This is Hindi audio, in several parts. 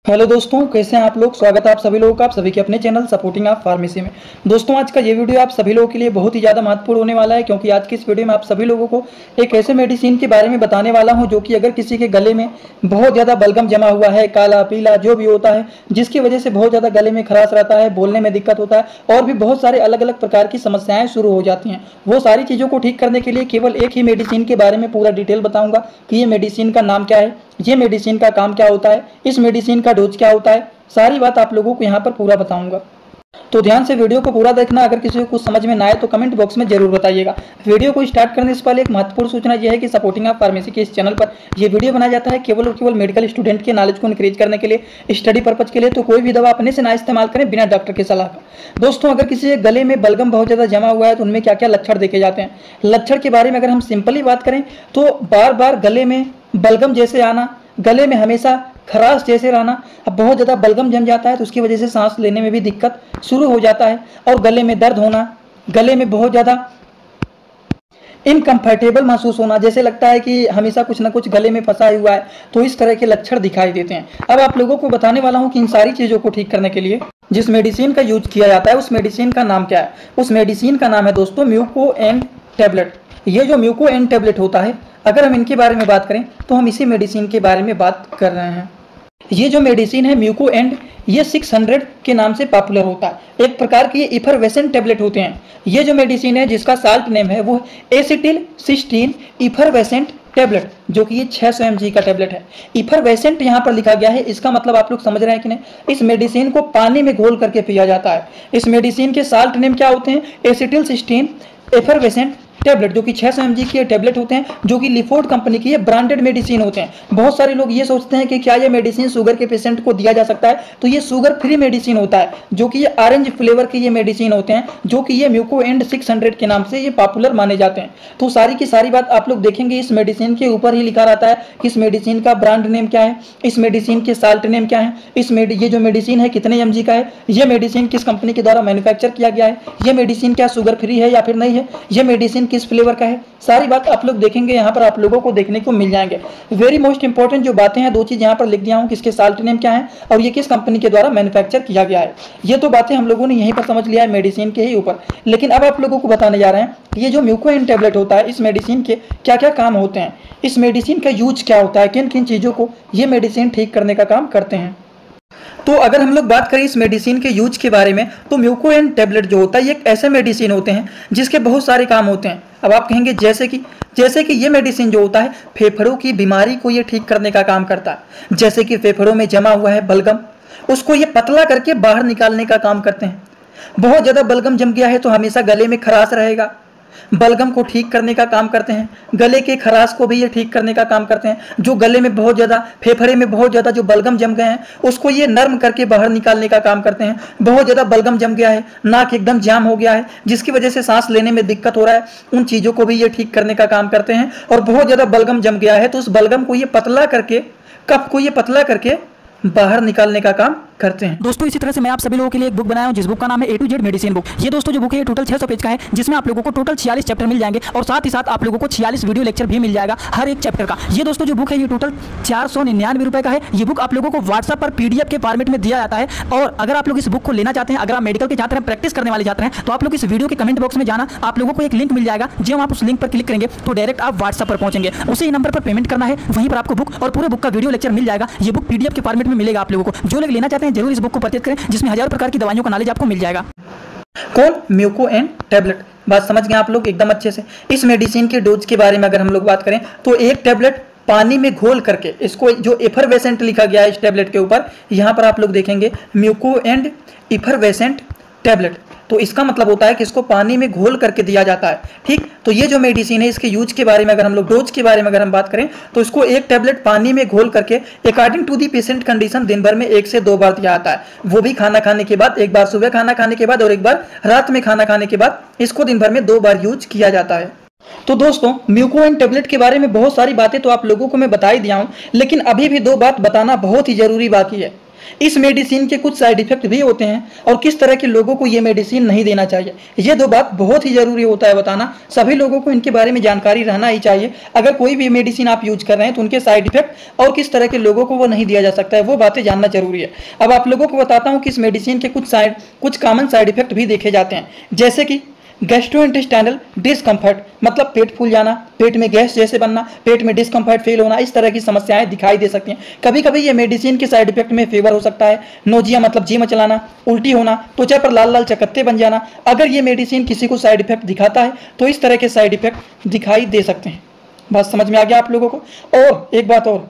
हेलो दोस्तों, कैसे हैं आप लोग। स्वागत है आप सभी लोगों का, आप सभी के अपने चैनल सपोर्टिंग ऑफ फार्मेसी में। दोस्तों, आज का ये वीडियो आप सभी लोगों के लिए बहुत ही ज़्यादा महत्वपूर्ण होने वाला है, क्योंकि आज की इस वीडियो में आप सभी लोगों को एक ऐसे मेडिसिन के बारे में बताने वाला हूं जो कि अगर किसी के गले में बहुत ज़्यादा बलगम जमा हुआ है, काला पीला जो भी होता है, जिसकी वजह से बहुत ज़्यादा गले में खराश रहता है, बोलने में दिक्कत होता है और भी बहुत सारे अलग अलग प्रकार की समस्याएं शुरू हो जाती हैं, वो सारी चीज़ों को ठीक करने के लिए केवल एक ही मेडिसिन के बारे में पूरा डिटेल बताऊँगा कि ये मेडिसिन का नाम क्या है, ये मेडिसिन का काम क्या होता है, इस मेडिसिन का डोज क्या होता है, सारी बात आप लोगों को यहाँ पर पूरा बताऊंगा। तो ध्यान से वीडियो को पूरा देखना। अगर किसी को कुछ समझ में ना आए तो कमेंट बॉक्स में जरूर बताइएगा। वीडियो को स्टार्ट करने से पहले एक महत्वपूर्ण सूचना यह है कि सपोर्टिंग ऑफ फार्मेसी के इस चैनल पर यह वीडियो बनाया जाता है केवल और केवल मेडिकल स्टूडेंट के नॉलेज को इंक्रीज करने के लिए, स्टडी पर्पज के लिए। तो कोई भी दवा अपने से ना इस्तेमाल करें बिना डॉक्टर की सलाह का। दोस्तों, अगर किसी के गले में बलगम बहुत ज़्यादा जमा हुआ है तो उनमें क्या क्या लक्षण देखे जाते हैं। लक्षण के बारे में अगर हम सिंपली बात करें तो बार बार गले में बलगम जैसे आना, गले में हमेशा खराश जैसे रहना। अब बहुत ज़्यादा बलगम जम जाता है तो उसकी वजह से सांस लेने में भी दिक्कत शुरू हो जाता है, और गले में दर्द होना, गले में बहुत ज़्यादा इनकम्फर्टेबल महसूस होना, जैसे लगता है कि हमेशा कुछ ना कुछ गले में फंसा हुआ है। तो इस तरह के लक्षण दिखाई देते हैं। अब आप लोगों को बताने वाला हूं कि इन सारी चीज़ों को ठीक करने के लिए जिस मेडिसिन का यूज किया जाता है उस मेडिसिन का नाम क्या है। उस मेडिसिन का नाम है दोस्तों म्यूको एंड टैबलेट। ये जो म्यूको एंड टैबलेट होता है, अगर हम इनके बारे में बात करें तो हम इसी मेडिसिन के बारे में बात कर रहे हैं। ये जो मेडिसिन है म्यूको एंड, ये 600 के नाम से पॉपुलर होता है। एक प्रकार की ये इफरवेसेंट टैबलेट होते हैं। ये जो मेडिसिन है जिसका साल्ट नेम है वो एसिटिल सिस्टीन इफरवेसेंट टैबलेट, जो कि ये 600 mg का टैबलेट है। इफरवेसेंट यहाँ पर लिखा गया है, इसका मतलब आप लोग समझ रहे हैं कि नहीं। इस मेडिसिन को पानी में घोल करके पिया जाता है। इस मेडिसिन के साल्ट नेम क्या होते हैं, एसिटिल सिस्टीन एफरवेसेंट टैबलेट, जो कि 600 mg के टैबलेट होते हैं, जो कि लिफोर्ड कंपनी की ये ब्रांडेड मेडिसिन होते हैं। बहुत सारे लोग ये सोचते हैं कि क्या ये मेडिसिन शुगर के पेशेंट को दिया जा सकता है, तो ये शुगर फ्री मेडिसिन होता है, जो कि ये ऑरेंज फ्लेवर के ये मेडिसिन होते हैं, जो कि ये म्यूको एंड 600 के नाम से ये पॉपुलर माने जाते हैं। तो सारी की सारी बात आप लोग देखेंगे इस मेडिसिन के ऊपर ही लिखा रहता है कि इस मेडिसिन का ब्रांड नेम क्या है, इस मेडिसिन के साल्ट नेम क्या है, ये जो मेडिसिन है कितने mg का है, ये मेडिसिन किस कंपनी के द्वारा मैन्युफैक्चर किया गया है, ये मेडिसिन क्या शुगर फ्री है या फिर नहीं है, ये मेडिसिन किस फ्लेवर का है, सारी बात आप लोग देखेंगे यहाँ पर आप लोगों को देखने को मिल जाएंगे। वेरी मोस्ट इंपॉर्टेंट जो बातें हैं, दो चीज यहाँ पर लिख दिया हूँ, किसके साल्ट नेम क्या है और ये किस कंपनी के द्वारा मैन्युफैक्चर किया गया है। ये तो बातें हम लोगों ने यहीं पर समझ लिया है मेडिसिन के ही ऊपर। लेकिन अब आप लोगों को बताने जा रहे हैं कि ये जो म्यूको एंड टैबलेट होता है, इस मेडिसिन के क्या क्या काम होते हैं, इस मेडिसिन का यूज क्या होता है, किन किन चीजों को ये मेडिसिन ठीक करने का काम करते हैं। तो अगर हम लोग बात करें इस मेडिसिन के यूज के बारे में, तो म्यूको एंड टैबलेट जो होता है ये एक ऐसे मेडिसिन होते हैं जिसके बहुत सारे काम होते हैं। अब आप कहेंगे जैसे कि ये मेडिसिन जो होता है फेफड़ों की बीमारी को ये ठीक करने का काम करता है। जैसे कि फेफड़ों में जमा हुआ है बलगम, उसको ये पतला करके बाहर निकालने का काम करते हैं। बहुत ज़्यादा बलगम जम गया है तो हमेशा गले में खराश रहेगा, बलगम को ठीक करने का काम करते हैं। गले के खराश को भी ये ठीक करने का काम करते हैं। जो गले में बहुत ज़्यादा, फेफड़े में बहुत ज़्यादा जो बलगम जम गए हैं उसको ये नर्म करके बाहर निकालने का काम करते हैं। बहुत ज़्यादा बलगम जम गया है, नाक एकदम जाम हो गया है जिसकी वजह से सांस लेने में दिक्कत हो रहा है, उन चीज़ों को भी ये ठीक करने का काम करते हैं। और बहुत ज़्यादा बलगम जम गया है तो उस बलगम को ये पतला करके, कफ को ये पतला करके बाहर निकालने का काम करते हैं। दोस्तों, इसी तरह से मैं आप सभी लोगों के लिए एक बुक बनाया हूं जिस बुक का नाम है A to Z medicine book. ये दोस्तों जो बुक है ये टोटल 600 पेज का है, जिसमें आप लोगों को टोटल 46 चैप्टर मिल जाएंगे और साथ ही साथ आप लोगों को 46 वीडियो लेक्चर भी मिल जाएगा हर एक चैप्टर का। ये दोस्तों जो बुक है ये टोटल 499 रुपए का है। ये बुक आप लोगों को व्हाट्सएप पर PDF के फॉर्मेट में दिया जाता है। और अगर आप लोग इस बुक को लेना चाहते हैं, अगर आप मेडिकल के छात्र हैं, प्रैक्टिस करने वाले छात्र हैं, तो आप लोग इस वीडियो के कमेंट बॉक्स में जाना, आप लोगों को एक लिंक मिल जाएगा। जब आप उस लिंक पर क्लिक करेंगे तो डायरेक्ट आप व्हाट्सएप पर पहुंचेंगे, उसी नंबर पर पेमेंट करना है, वहीं पर आपको बुक और पूरे बुक का वीडियो लेक्चर मिल जाएगा। ये बुक PDF के फॉर्मेट में मिलेगा आप लोगों को। जो लोग लेना चाहते हैं जरूर इस बुक को परचेज करें, जिसमें हजारों प्रकार की दवाइयों का नॉलेज आपको मिल जाएगा। कौन, म्यूको एंड टैबलेट। बात समझ गए आप लोग एकदम अच्छे से। इस मेडिसिन के डोज के बारे में अगर हम लोग बात करें तो एक टैबलेट पानी में घोल करके, इसको जो एफरवेसेंट लिखा गया है इस टैबलेट के ऊपर, यहाँ पर आप लोग देखेंगे म्यूको एंड एफरवेसेंट टैबलेट, तो इसका मतलब होता है कि इसको पानी में घोल करके दिया जाता है। ठीक, तो ये जो मेडिसिन है इसके यूज के बारे में अगर हम लोग डोज के बारे में अगर हम बात करें तो इसको एक टैबलेट पानी में घोल करके according to the patient condition दिन भर में 1 से 2 बार दिया जाता है। वो भी खाना खाने के बाद, एक बार सुबह खाना खाने के बाद और एक बार रात में खाना खाने के बाद। इसको दिन भर में 2 बार यूज किया जाता है। तो दोस्तों, म्यूको एंड टैबलेट के बारे में बहुत सारी बातें तो आप लोगों को मैं बता ही दिया हूं, लेकिन अभी भी 2 बात बताना बहुत ही जरूरी बाकी है। इस मेडिसिन के कुछ साइड इफेक्ट भी होते हैं और किस तरह के लोगों को ये मेडिसिन नहीं देना चाहिए। ये दो बात बहुत ही जरूरी होता है बताना। सभी लोगों को इनके बारे में जानकारी रहना ही चाहिए। अगर कोई भी मेडिसिन आप यूज कर रहे हैं तो उनके साइड इफेक्ट और किस तरह के लोगों को वो नहीं दिया जा सकता है, वो बातें जानना जरूरी है। अब आप लोगों को बताता हूं कि इस मेडिसिन के कुछ कॉमन साइड इफेक्ट भी देखे जाते हैं, जैसे कि गैस्ट्रोइंटेस्टाइनल डिस्कम्फर्ट, मतलब पेट फूल जाना, पेट में गैस जैसे बनना, पेट में डिस्कम्फर्ट फील होना, इस तरह की समस्याएं दिखाई दे सकती हैं। कभी कभी ये मेडिसिन के साइड इफेक्ट में फीवर हो सकता है, नोजिया मतलब जी मचलाना, उल्टी होना, त्वचा पर लाल लाल चकत्ते बन जाना। अगर ये मेडिसिन किसी को साइड इफेक्ट दिखाता है तो इस तरह के साइड इफेक्ट दिखाई दे सकते हैं। बात समझ में आ गया आप लोगों को। और एक बात और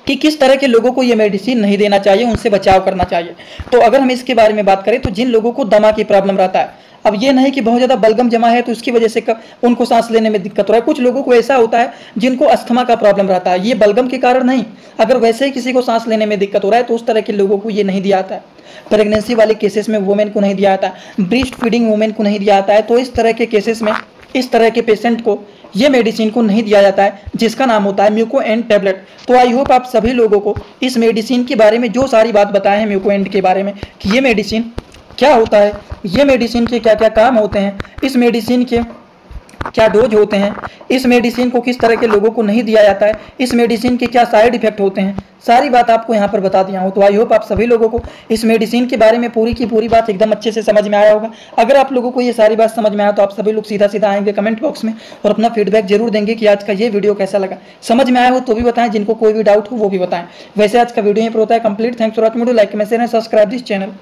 कि किस तरह के लोगों को ये मेडिसिन नहीं देना चाहिए, उनसे बचाव करना चाहिए। तो अगर हम इसके बारे में बात करें तो जिन लोगों को दमा की प्रॉब्लम रहता है, अब ये नहीं कि बहुत ज़्यादा बलगम जमा है तो उसकी वजह से उनको सांस लेने में दिक्कत हो रहा है। कुछ लोगों को ऐसा होता है जिनको अस्थमा का प्रॉब्लम रहता है, ये बलगम के कारण नहीं। अगर वैसे ही किसी को सांस लेने में दिक्कत हो रहा है तो उस तरह के लोगों को ये नहीं दिया जाता है। प्रेगनेंसी वाले केसेस में वुमेन को नहीं दिया जाता है, ब्रेस्ट फीडिंग वुमेन को नहीं दिया जाता है। तो इस तरह के केसेस में इस तरह के पेशेंट को ये मेडिसिन को नहीं दिया जाता है, जिसका नाम होता है म्यूकोएंड टैबलेट। तो आई होप आप सभी लोगों को इस मेडिसिन के बारे में जो सारी बात बताए हैं म्यूकोएंड के बारे में, कि ये मेडिसिन क्या होता है, ये मेडिसिन के क्या क्या काम होते हैं, इस मेडिसिन के क्या डोज होते हैं, इस मेडिसिन को किस तरह के लोगों को नहीं दिया जाता है, इस मेडिसिन के क्या साइड इफेक्ट होते हैं, सारी बात आपको यहाँ पर बता दिया हूँ। तो आई होप आप सभी लोगों को इस मेडिसिन के बारे में पूरी की पूरी बात एकदम अच्छे से समझ में आया होगा। अगर आप लोगों को ये सारी बात समझ में आया तो आप सभी लोग सीधा सीधा आएंगे कमेंट बॉक्स में और अपना फीडबैक जरूर देंगे कि आज का ये वीडियो कैसा लगा। समझ में आया हो तो भी बताएं, जिनको कोई भी डाउट हो वो भी बताएं। वैसे आज का वीडियो यहीं पर होता है complete. Thanks for watching video, like comment share and subscribe this channel.